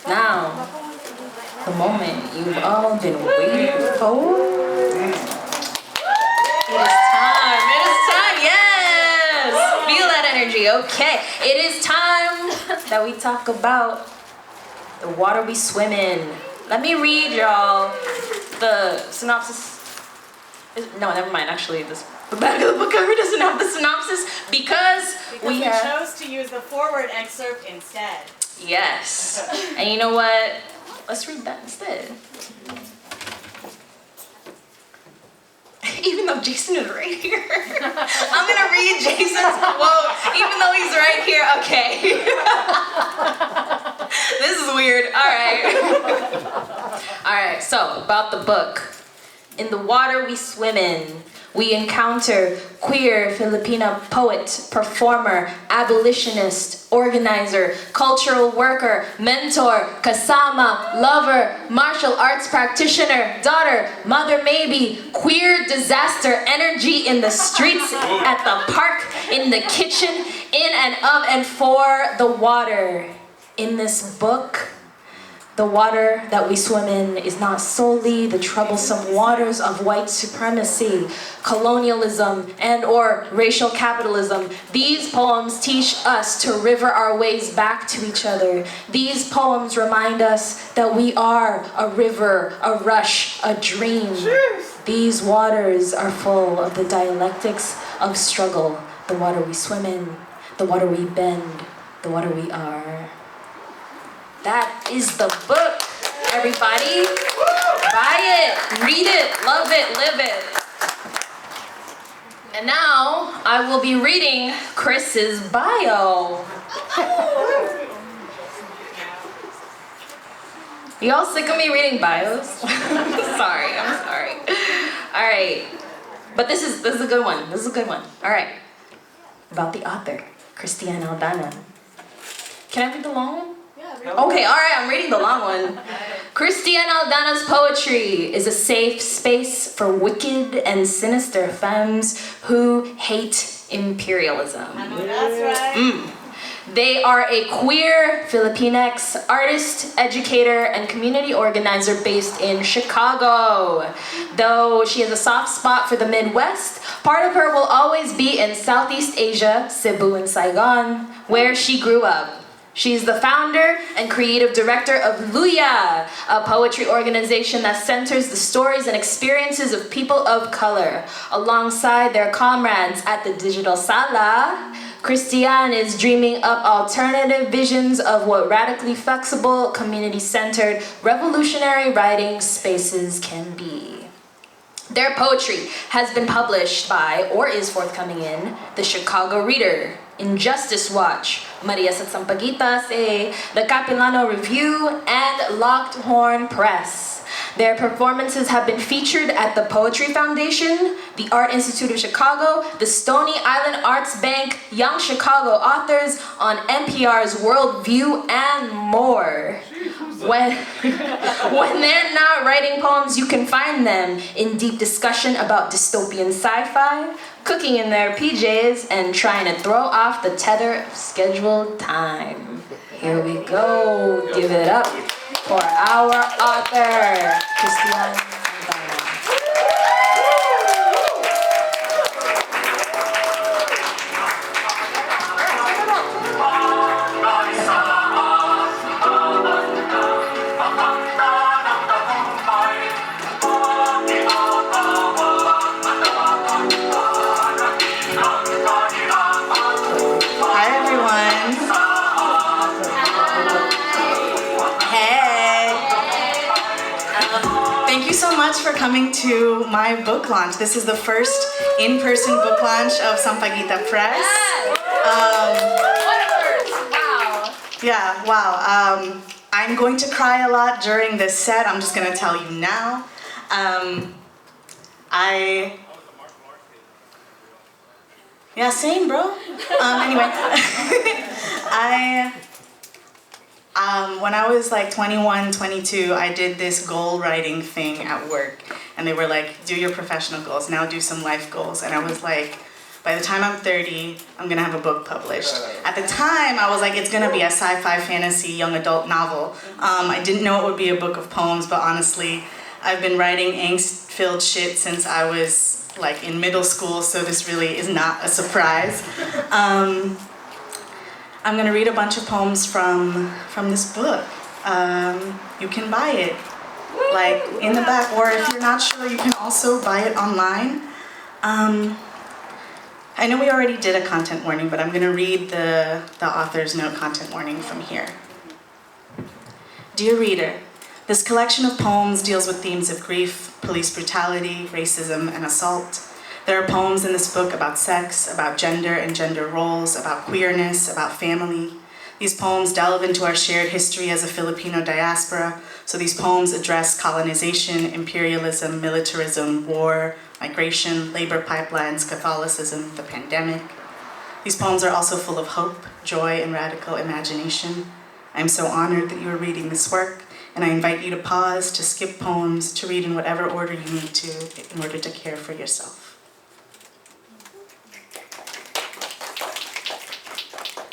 Now, the moment you've all been waiting for. It is time. It is time. Yes. Feel that energy. Okay. It is time that we talk about the water we swim in. Let me read y'all the synopsis. No, never mind. Actually, the back of the book cover doesn't have the synopsis because we chose to use the forward excerpt instead. Yes. And you know what? Let's read that instead. Even though Jason is right here. I'm gonna read Jason's quote, even though he's right here. Okay. This is weird. Alright, so about the book. In the water we swim in, we encounter queer Filipino poet, performer, abolitionist, organizer, cultural worker, mentor, kasama, lover, martial arts practitioner, daughter, mother maybe, queer disaster energy in the streets, at the park, in the kitchen, in and of and for the water. In this book, the water that we swim in is not solely the troublesome waters of white supremacy, colonialism, and or racial capitalism. These poems teach us to river our ways back to each other. These poems remind us that we are a river, a rush, a dream. These waters are full of the dialectics of struggle. The water we swim in, the water we bend, the water we are. That is the book, everybody. Buy it, read it, love it, live it. And now I will be reading Chris's bio. You all sick of me reading bios? I'm sorry. All right, but this is a good one. All right, about the author, Christiane Aldana. Can I read the long one? Okay, alright, I'm reading the long one. Christiane Aldana's poetry is a safe space for wicked and sinister femmes who hate imperialism. That's right. They are a queer Filipinx artist, educator, and community organizer based in Chicago. Though she has a soft spot for the Midwest, part of her will always be in Southeast Asia, Cebu and Saigon, where she grew up. She's the founder and creative director of Luya, a poetry organization that centers the stories and experiences of people of color. Alongside their comrades at the Digital Sala, Christiane is dreaming up alternative visions of what radically flexible, community-centered, revolutionary writing spaces can be. Their poetry has been published by, or is forthcoming in, the Chicago Reader, Injustice Watch, Maria sa Sampaguitas, the Capilano Review, and Locked Horn Press. Their performances have been featured at the Poetry Foundation, the Art Institute of Chicago, the Stony Island Arts Bank, Young Chicago Authors, on NPR's World View, and more. When they're not writing poems, you can find them in deep discussion about dystopian sci-fi, cooking in their PJs, and trying to throw off the tether of scheduled time. Here we go. Give it up for our author, Christiane Aldana. For coming to my book launch. This is the first in-person book launch of Sampaguita Press. Wow. Yeah, wow. I'm going to cry a lot during this set. I'm just gonna tell you now. Yeah, same, bro. Anyway, when I was like 21, 22, I did this goal writing thing at work. And they were like, do your professional goals, now do some life goals. And I was like, by the time I'm 30, I'm gonna have a book published. At the time, I was like, it's gonna be a sci-fi fantasy young adult novel. I didn't know it would be a book of poems, but honestly, I've been writing angst-filled shit since I was like in middle school, so this really is not a surprise. I'm gonna read a bunch of poems from this book. You can buy it, like in the back, or if you're not sure, you can also buy it online. I know we already did a content warning, but I'm gonna read the author's note content warning from here. Dear reader, this collection of poems deals with themes of grief, police brutality, racism, and assault. There are poems in this book about sex, about gender and gender roles, about queerness, about family. These poems delve into our shared history as a Filipino diaspora, so these poems address colonization, imperialism, militarism, war, migration, labor pipelines, Catholicism, the pandemic. These poems are also full of hope, joy, and radical imagination. I'm so honored that you are reading this work, and I invite you to pause, to skip poems, to read in whatever order you need to in order to care for yourself.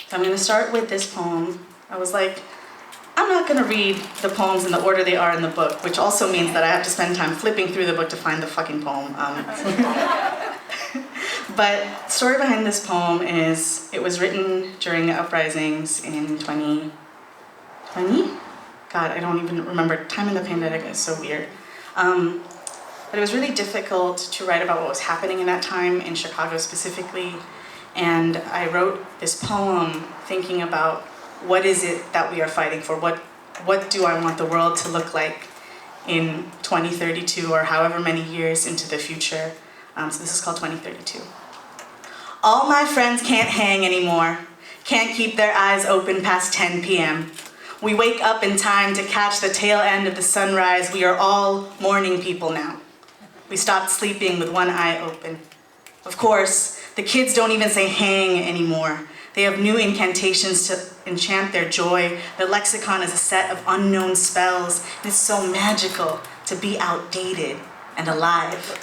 So I'm going to start with this poem. I was like, I'm not going to read the poems in the order they are in the book, which also means that I have to spend time flipping through the book to find the fucking poem. But the story behind this poem is, it was written during the uprisings in 2020? God, I don't even remember. Time in the pandemic is so weird. But it was really difficult to write about what was happening in that time, in Chicago specifically. And I wrote this poem thinking about what is it that we are fighting for? What do I want the world to look like in 2032 or however many years into the future? So this is called 2032. All my friends can't hang anymore, can't keep their eyes open past 10 p.m. We wake up in time to catch the tail end of the sunrise. We are all morning people now. We stopped sleeping with one eye open. Of course, the kids don't even say hang anymore. They have new incantations to enchant their joy. Their lexicon is a set of unknown spells. And it's so magical to be outdated and alive.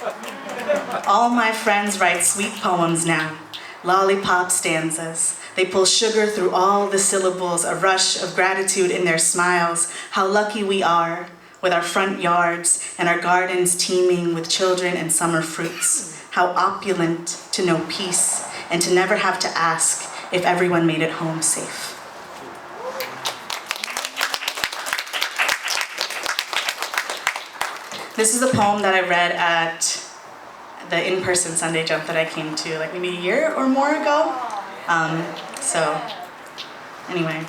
All my friends write sweet poems now, lollipop stanzas. They pull sugar through all the syllables, a rush of gratitude in their smiles. How lucky we are with our front yards and our gardens teeming with children and summer fruits. How opulent to know peace and to never have to ask if everyone made it home safe. This is a poem that I read at the in-person Sunday jump that I came to like maybe a year or more ago. So anyway,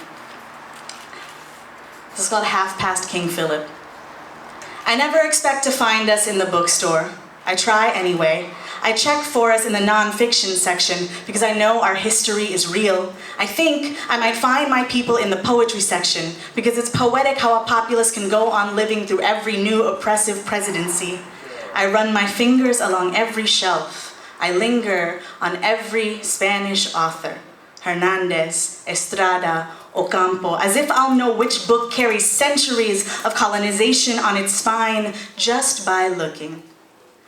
this is called Half Past King Philip. I never expect to find us in the bookstore. I try anyway. I check for us in the non-fiction section because I know our history is real. I think I might find my people in the poetry section because it's poetic how a populace can go on living through every new oppressive presidency. I run my fingers along every shelf. I linger on every Spanish author, Hernandez, Estrada, Ocampo, as if I'll know which book carries centuries of colonization on its spine just by looking.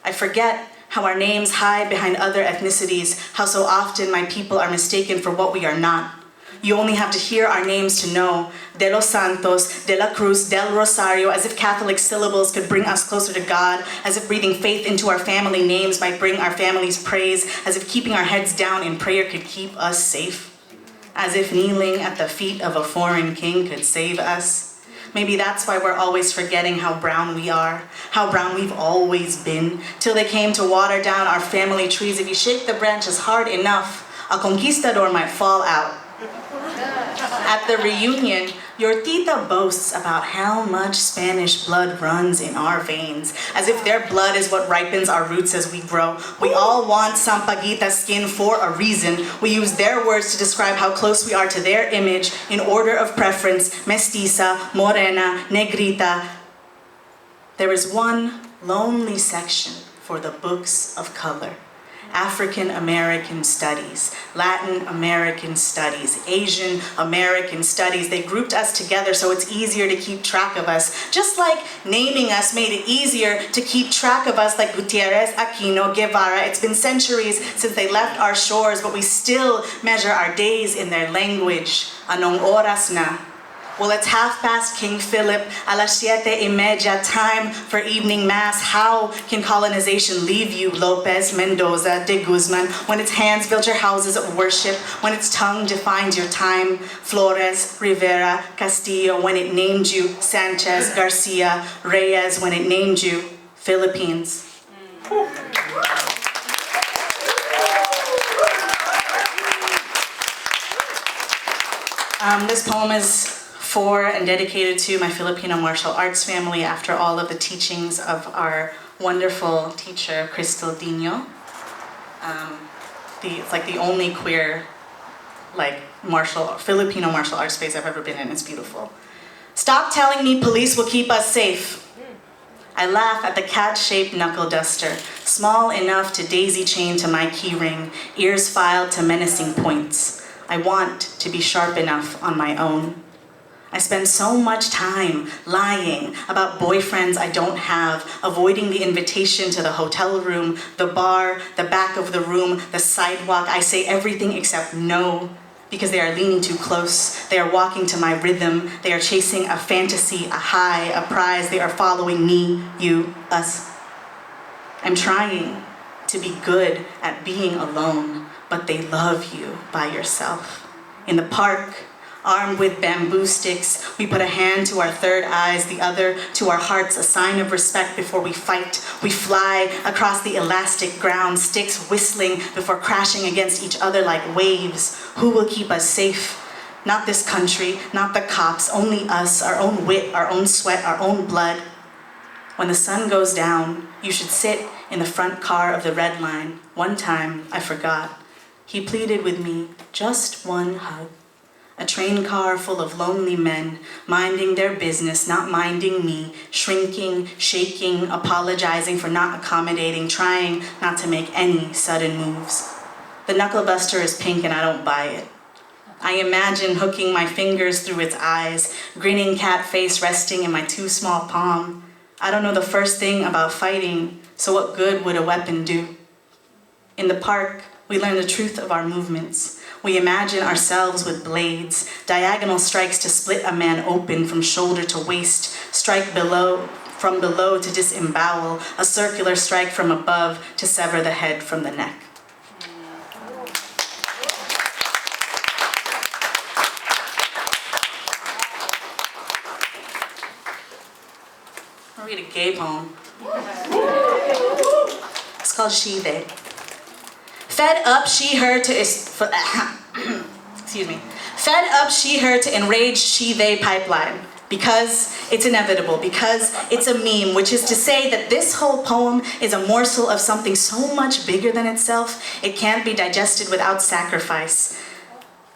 I forget how our names hide behind other ethnicities, how so often my people are mistaken for what we are not. You only have to hear our names to know, De los Santos, De la Cruz, Del Rosario, as if Catholic syllables could bring us closer to God, as if breathing faith into our family names might bring our families praise, as if keeping our heads down in prayer could keep us safe, as if kneeling at the feet of a foreign king could save us. Maybe that's why we're always forgetting how brown we are, how brown we've always been, till they came to water down our family trees. If you shake the branches hard enough, a conquistador might fall out. At the reunion, your tita boasts about how much Spanish blood runs in our veins, as if their blood is what ripens our roots as we grow. We all want Sampaguita skin for a reason. We use their words to describe how close we are to their image in order of preference, mestiza, morena, negrita. There is one lonely section for the books of color. African American Studies, Latin American Studies, Asian American Studies. They grouped us together so it's easier to keep track of us. Just like naming us made it easier to keep track of us, like Gutierrez, Aquino, Guevara. It's been centuries since they left our shores, but we still measure our days in their language. Anong oras na? Well, it's 1:30 King Philip, alas 7:30, time for evening mass. How can colonization leave you, Lopez, Mendoza, de Guzman, when its hands built your houses of worship, when its tongue defines your time, Flores, Rivera, Castillo, when it named you, Sanchez, Garcia, Reyes, when it named you, Philippines. This poem is for and dedicated to my Filipino martial arts family after all of the teachings of our wonderful teacher, Crystal Dino. It's like the only queer, Filipino martial arts space I've ever been in. It's beautiful. Stop telling me police will keep us safe. I laugh at the cat-shaped knuckle duster, small enough to daisy chain to my keyring, ears filed to menacing points. I want to be sharp enough on my own. I spend so much time lying about boyfriends I don't have, avoiding the invitation to the hotel room, the bar, the back of the room, the sidewalk. I say everything except no, because they are leaning too close. They are walking to my rhythm. They are chasing a fantasy, a high, a prize. They are following me, you, us. I'm trying to be good at being alone, but they love you by yourself. In the park, armed with bamboo sticks, we put a hand to our third eyes, the other to our hearts, a sign of respect before we fight. We fly across the elastic ground, sticks whistling before crashing against each other like waves. Who will keep us safe? Not this country, not the cops, only us, our own wit, our own sweat, our own blood. When the sun goes down, you should sit in the front car of the red line. One time, I forgot. He pleaded with me, just one hug. A train car full of lonely men, minding their business, not minding me, shrinking, shaking, apologizing for not accommodating, trying not to make any sudden moves. The knuckle buster is pink and I don't buy it. I imagine hooking my fingers through its eyes, grinning cat face resting in my too small palm. I don't know the first thing about fighting, so what good would a weapon do? In the park, we learn the truth of our movements. We imagine ourselves with blades, diagonal strikes to split a man open from shoulder to waist, strike from below to disembowel, a circular strike from above to sever the head from the neck. I'll read a gay poem. It's called She, They. Fed up, she, her to excuse me. Fed up, she, her to enrage she, they pipeline. Because it's inevitable, because it's a meme, which is to say that this whole poem is a morsel of something so much bigger than itself, it can't be digested without sacrifice.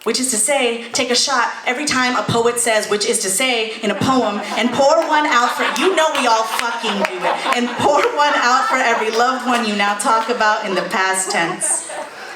Which is to say, take a shot every time a poet says which is to say in a poem and pour one out for, you know we all fucking do it, and pour one out for every loved one you now talk about in the past tense.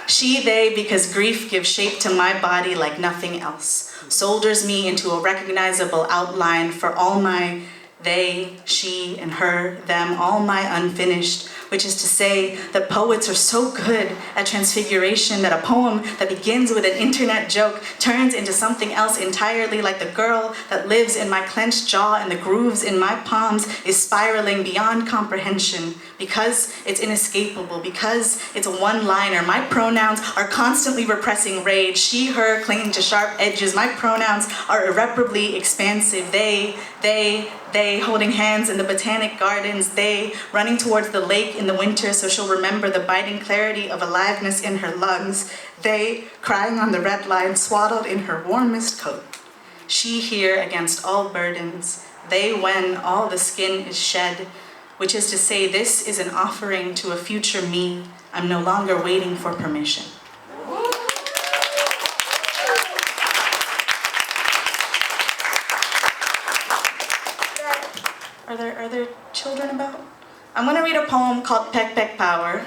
She, they, because grief gives shape to my body like nothing else, solders me into a recognizable outline for all my they, she, and her, them, all my unfinished, which is to say that poets are so good at transfiguration that a poem that begins with an internet joke turns into something else entirely, like the girl that lives in my clenched jaw and the grooves in my palms is spiraling beyond comprehension. Because it's inescapable, because it's a one-liner. My pronouns are constantly repressing rage. She, her, clinging to sharp edges. My pronouns are irreparably expansive. They, holding hands in the botanic gardens. They, running towards the lake in the winter so she'll remember the biting clarity of aliveness in her lungs. They, crying on the red line, swaddled in her warmest coat. She, here, against all burdens. They, when all the skin is shed. Which is to say, this is an offering to a future me. I'm no longer waiting for permission. Are there children about? I'm gonna read a poem called Peck Peck Power.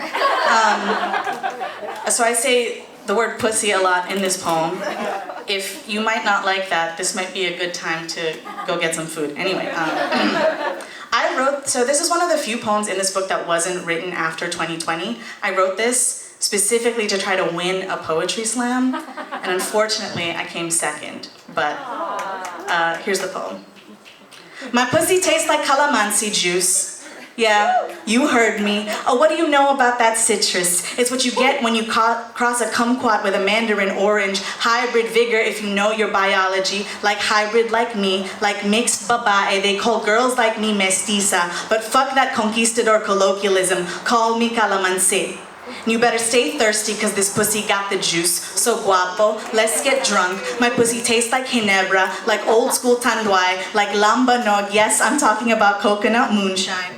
So I say the word pussy a lot in this poem. If you might not like that, this might be a good time to go get some food. Anyway, so this is one of the few poems in this book that wasn't written after 2020. I wrote this specifically to try to win a poetry slam, and unfortunately I came second, but here's the poem. My pussy tastes like calamansi juice. Yeah, you heard me. Oh, what do you know about that citrus? It's what you get when you cross a kumquat with a mandarin orange. Hybrid vigor if you know your biology. Like hybrid like me, like mixed babae. They call girls like me mestiza. But fuck that conquistador colloquialism. Call me calamansi. You better stay thirsty cause this pussy got the juice. So guapo, let's get drunk. My pussy tastes like ginebra, like old school tanduay, like lamba nog. Yes, I'm talking about coconut moonshine.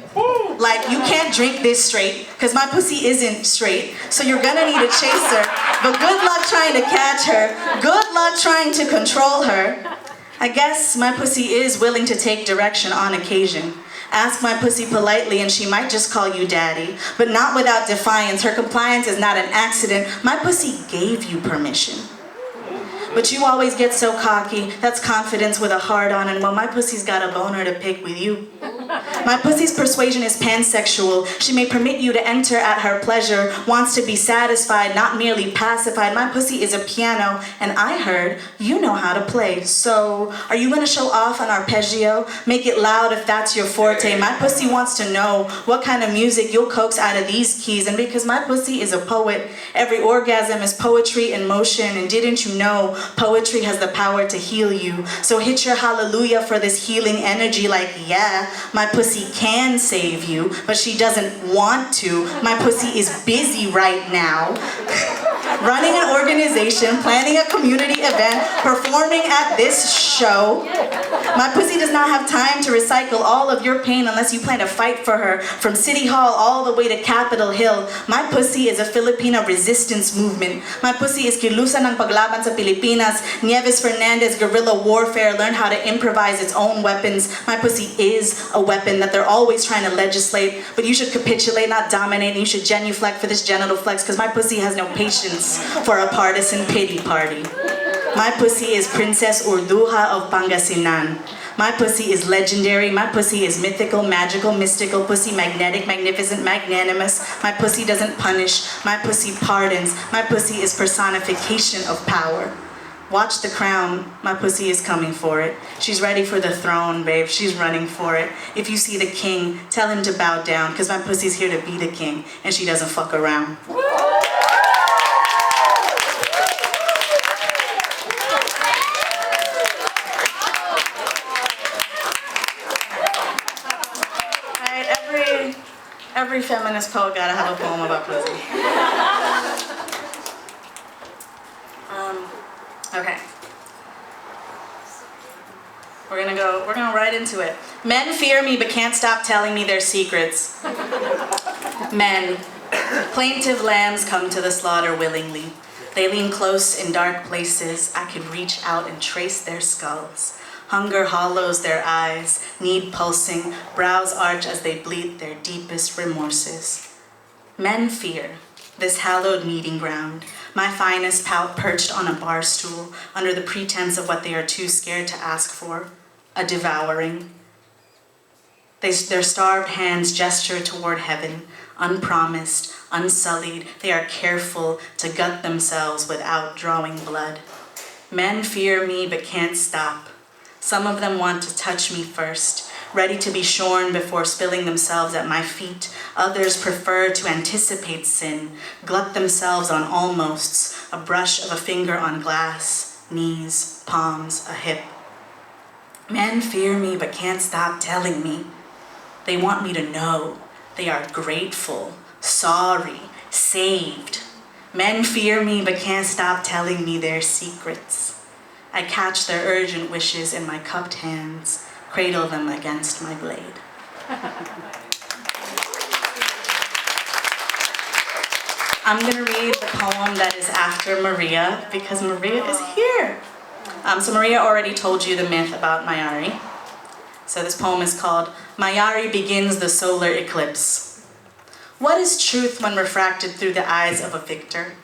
Like you can't drink this straight cause my pussy isn't straight. So you're gonna need a chaser. But good luck trying to catch her. Good luck trying to control her. I guess my pussy is willing to take direction on occasion. Ask my pussy politely and she might just call you daddy, but not without defiance. Her compliance is not an accident. My pussy gave you permission. But you always get so cocky. That's confidence with a heart on, and well, my pussy's got a boner to pick with you. My pussy's persuasion is pansexual. She may permit you to enter at her pleasure, wants to be satisfied, not merely pacified. My pussy is a piano, and I heard you know how to play. So, are you gonna show off an arpeggio? Make it loud if that's your forte. My pussy wants to know what kind of music you'll coax out of these keys, and because my pussy is a poet, every orgasm is poetry in motion, and didn't you know poetry has the power to heal you? So hit your hallelujah for this healing energy like, yeah, my pussy can save you, but she doesn't want to. My pussy is busy right now. Running an organization, planning a community event, performing at this show. My pussy does not have time to recycle all of your pain unless you plan to fight for her from City Hall all the way to Capitol Hill. My pussy is a Filipino resistance movement. My pussy is kilusan ng paglaban sa Pilipinas. Nieves Fernandez guerrilla warfare learned how to improvise its own weapons. My pussy is a weapon that they're always trying to legislate, but you should capitulate, not dominate, and you should genuflect for this genital flex because my pussy has no patience for a partisan pity party. My pussy is Princess Urduja of Pangasinan. My pussy is legendary. My pussy is mythical, magical, mystical, pussy magnetic, magnificent, magnanimous. My pussy doesn't punish. My pussy pardons. My pussy is personification of power. Watch The Crown. My pussy is coming for it. She's ready for the throne, babe. She's running for it. If you see the king, tell him to bow down, because my pussy's here to be the king, and she doesn't fuck around. Every feminist poet gotta have a poem about pussy. Okay. We're gonna right into it. Men fear me but can't stop telling me their secrets. Men, plaintive lambs come to the slaughter willingly. They lean close in dark places. I could reach out and trace their skulls. Hunger hollows their eyes, need pulsing, brows arch as they bleat their deepest remorses. Men fear this hallowed meeting ground, my finest pout perched on a bar stool under the pretense of what they are too scared to ask for, a devouring. Their starved hands gesture toward heaven, unpromised, unsullied. They are careful to gut themselves without drawing blood. Men fear me but can't stop. Some of them want to touch me first, ready to be shorn before spilling themselves at my feet. Others prefer to anticipate sin, glut themselves on almosts, a brush of a finger on glass, knees, palms, a hip. Men fear me but can't stop telling me. They want me to know. They are grateful, sorry, saved. Men fear me but can't stop telling me their secrets. I catch their urgent wishes in my cupped hands, cradle them against my blade. I'm gonna read the poem that is after Maria, because Maria is here. So Maria already told you the myth about Mayari. So this poem is called Mayari Begins the Solar Eclipse. What is truth when refracted through the eyes of a victor?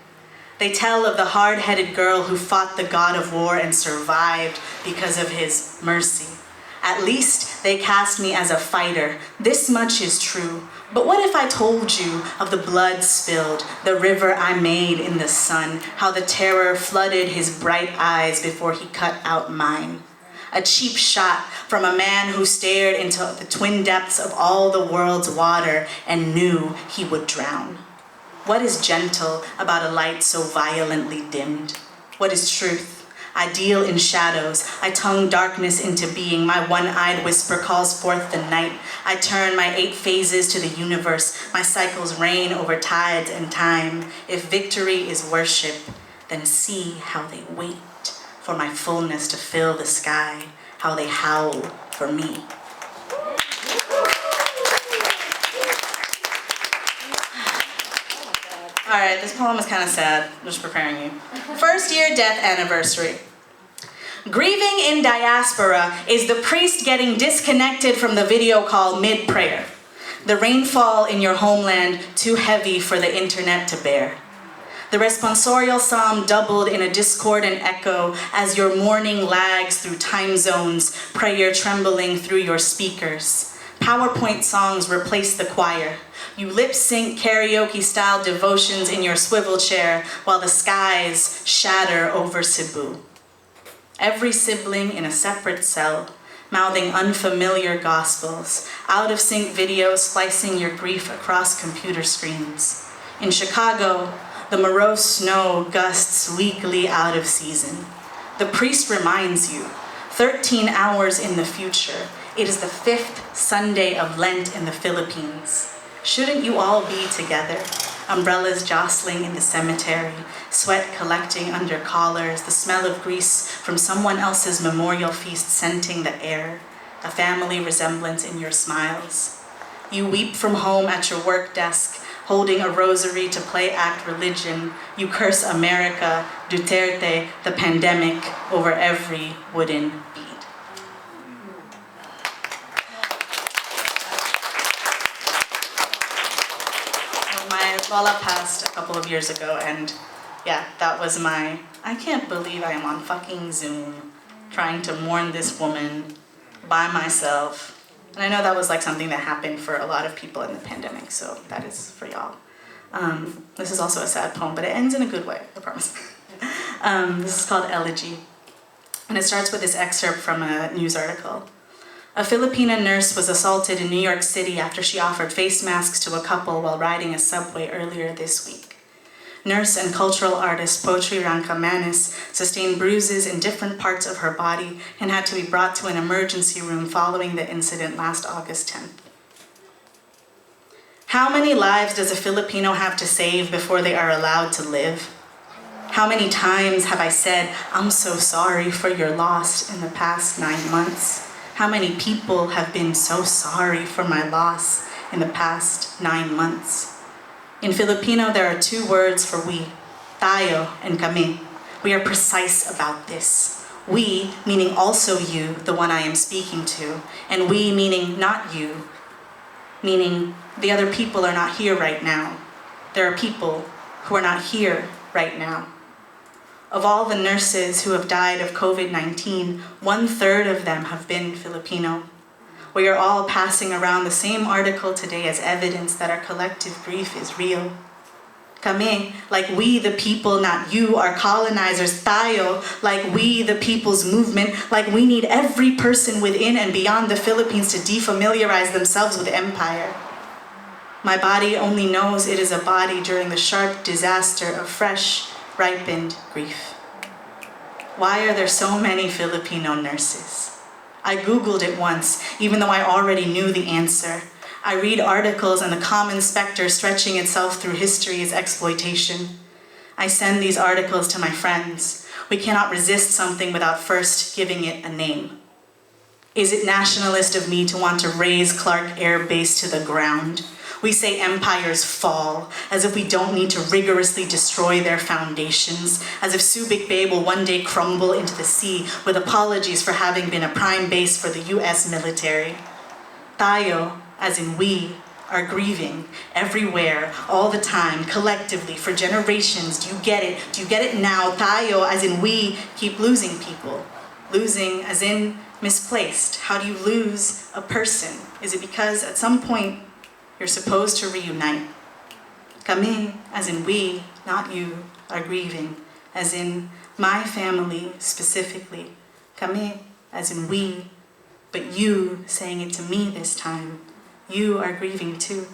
They tell of the hard-headed girl who fought the god of war and survived because of his mercy. At least they cast me as a fighter. This much is true. But what if I told you of the blood spilled, the river I made in the sun, how the terror flooded his bright eyes before he cut out mine? A cheap shot from a man who stared into the twin depths of all the world's water and knew he would drown. What is gentle about a light so violently dimmed? What is truth? I deal in shadows. I tongue darkness into being. My one-eyed whisper calls forth the night. I turn my 8 phases to the universe. My cycles reign over tides and time. If victory is worship, then see how they wait for my fullness to fill the sky, how they howl for me. All right, this poem is kind of sad. I'm just preparing you. First year death anniversary. Grieving in diaspora is the priest getting disconnected from the video call mid-prayer. The rainfall in your homeland too heavy for the internet to bear. The responsorial psalm doubled in a discordant echo as your mourning lags through time zones, prayer trembling through your speakers. PowerPoint songs replace the choir. You lip-sync karaoke-style devotions in your swivel chair while the skies shatter over Cebu. Every sibling in a separate cell, mouthing unfamiliar gospels, out-of-sync videos slicing your grief across computer screens. In Chicago, the morose snow gusts weakly out of season. The priest reminds you, 13 hours in the future, it is the 5th Sunday of Lent in the Philippines. Shouldn't you all be together? Umbrellas jostling in the cemetery, sweat collecting under collars, the smell of grease from someone else's memorial feast scenting the air, a family resemblance in your smiles. You weep from home at your work desk, holding a rosary to play act religion. You curse America, Duterte, the pandemic over every wooden bead. My Lola passed a couple of years ago, and yeah, that was my, I can't believe I am on fucking Zoom trying to mourn this woman by myself. And I know that was like something that happened for a lot of people in the pandemic, so that is for y'all. This is also a sad poem, but it ends in a good way, I promise. This is called Elegy, and it starts with this excerpt from a news article. A Filipina nurse was assaulted in New York City after she offered face masks to a couple while riding a subway earlier this week. Nurse and cultural artist Potri Rancamanes sustained bruises in different parts of her body and had to be brought to an emergency room following the incident last August 10th. How many lives does a Filipino have to save before they are allowed to live? How many times have I said, I'm so sorry for your loss in the past 9 months? How many people have been so sorry for my loss in the past 9 months? In Filipino, there are 2 words for we, tayo and kami. We are precise about this. We, meaning also you, the one I am speaking to, and we, meaning not you, meaning the other people are not here right now. There are people who are not here right now. Of all the nurses who have died of COVID-19, 1/3 of them have been Filipino. We are all passing around the same article today as evidence that our collective grief is real. Kami, like we the people, not you, are colonizers. Tayo, like we the people's movement, like we need every person within and beyond the Philippines to defamiliarize themselves with empire. My body only knows it is a body during the sharp disaster of fresh, ripened grief. Why are there so many Filipino nurses? I Googled it once, even though I already knew the answer. I read articles and the common specter stretching itself through history is exploitation. I send these articles to my friends. We cannot resist something without first giving it a name. Is it nationalist of me to want to raze Clark Air Base to the ground? We say empires fall, as if we don't need to rigorously destroy their foundations, as if Subic Bay will one day crumble into the sea with apologies for having been a prime base for the US military. Tayo, as in we, are grieving everywhere, all the time, collectively, for generations. Do you get it? Do you get it now? Tayo, as in we, keep losing people. Losing as in misplaced. How do you lose a person? Is it because at some point you're supposed to reunite? Kami, as in we, not you, are grieving. As in my family specifically. Kami, as in we, but you saying it to me this time. You are grieving too.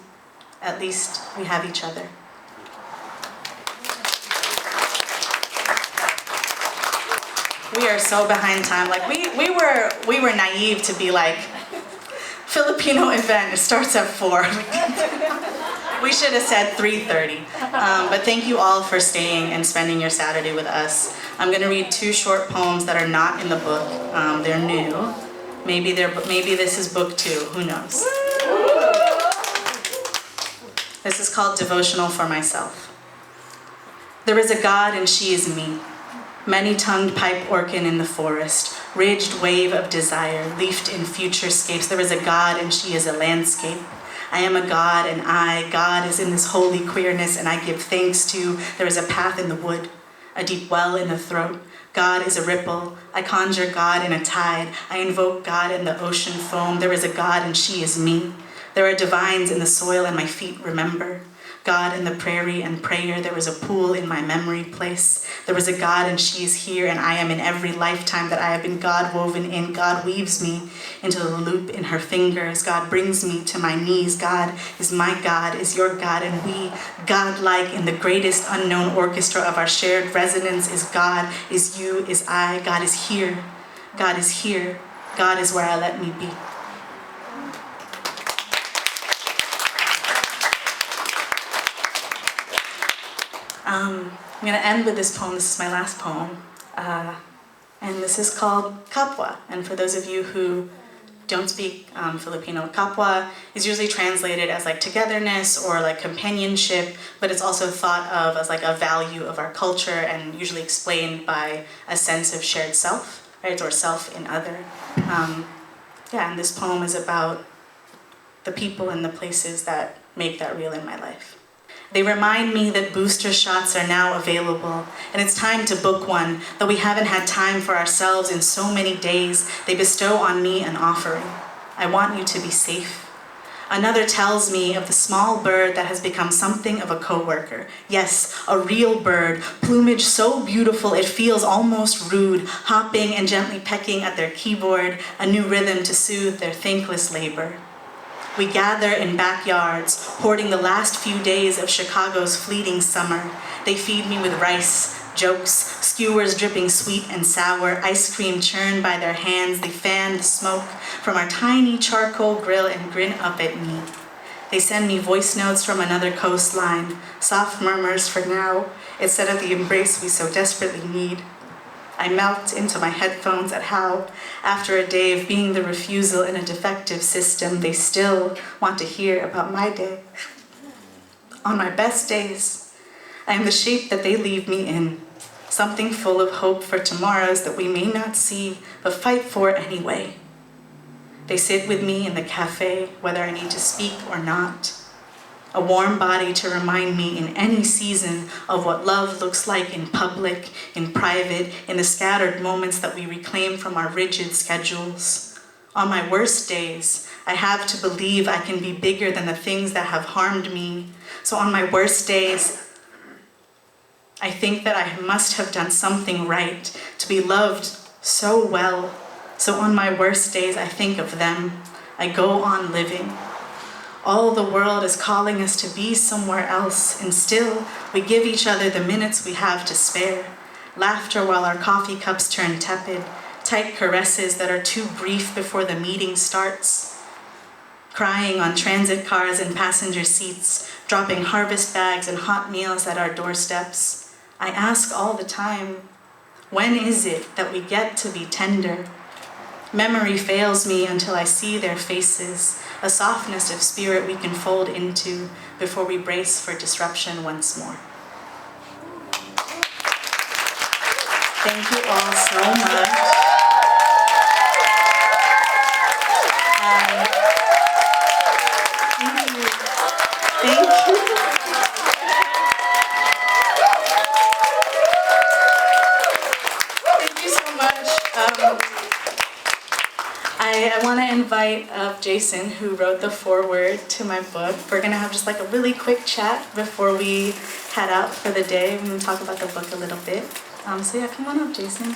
At least we have each other. We are so behind time. Like we were naive to be like, Filipino event, it starts at 4. We should have said 3:30. But thank you all for staying and spending your Saturday with us. I'm gonna read 2 short poems that are not in the book. They're new. Maybe this is book 2, who knows? This is called Devotional for Myself. There is a God and she is me. Many-tongued pipe organ in the forest, ridged wave of desire, leafed in futurescapes. There is a God and she is a landscape. I am a God and God is in this holy queerness and I give thanks to. There is a path in the wood, a deep well in the throat. God is a ripple. I conjure God in a tide. I invoke God in the ocean foam. There is a God and she is me. There are divines in the soil and my feet remember. God in the prairie and prayer, there is a pool in my memory place. There is a God and she is here and I am in every lifetime that I have been God woven in. God weaves me into the loop in her fingers. God brings me to my knees. God is my God, is your God, and we, God-like in the greatest unknown orchestra of our shared resonance is God, is you, is I. God is here. God is here. God is where I let me be. I'm going to end with this poem. This is my last poem. And this is called Kapwa. And for those of you who don't speak Filipino, Kapwa is usually translated as like togetherness or like companionship, but it's also thought of as like a value of our culture and usually explained by a sense of shared self, right? Or self in other. And this poem is about the people and the places that make that real in my life. They remind me that booster shots are now available, and it's time to book one, though we haven't had time for ourselves in so many days. They bestow on me an offering. I want you to be safe. Another tells me of the small bird that has become something of a coworker. Yes, a real bird, plumage so beautiful it feels almost rude, hopping and gently pecking at their keyboard, a new rhythm to soothe their thankless labor. We gather in backyards, hoarding the last few days of Chicago's fleeting summer. They feed me with rice, jokes, skewers dripping sweet and sour, ice cream churned by their hands. They fan the smoke from our tiny charcoal grill and grin up at me. They send me voice notes from another coastline, soft murmurs for now, instead of the embrace we so desperately need. I melt into my headphones at how, after a day of being the refusal in a defective system, they still want to hear about my day. On my best days, I am the shape that they leave me in, something full of hope for tomorrows that we may not see, but fight for anyway. They sit with me in the cafe, whether I need to speak or not. A warm body to remind me in any season of what love looks like in public, in private, in the scattered moments that we reclaim from our rigid schedules. On my worst days, I have to believe I can be bigger than the things that have harmed me. So on my worst days, I think that I must have done something right to be loved so well. So on my worst days, I think of them. I go on living. All the world is calling us to be somewhere else, and still we give each other the minutes we have to spare. Laughter while our coffee cups turn tepid, tight caresses that are too brief before the meeting starts. Crying on transit cars and passenger seats, dropping harvest bags and hot meals at our doorsteps. I ask all the time, when is it that we get to be tender? Memory fails me until I see their faces, a softness of spirit we can fold into before we brace for disruption once more. Thank you all so much. Thank you. I want to invite Jason, who wrote the foreword to my book. We're going to have just like a really quick chat before we head out for the day. We're going to talk about the book a little bit. So yeah, come on up, Jason.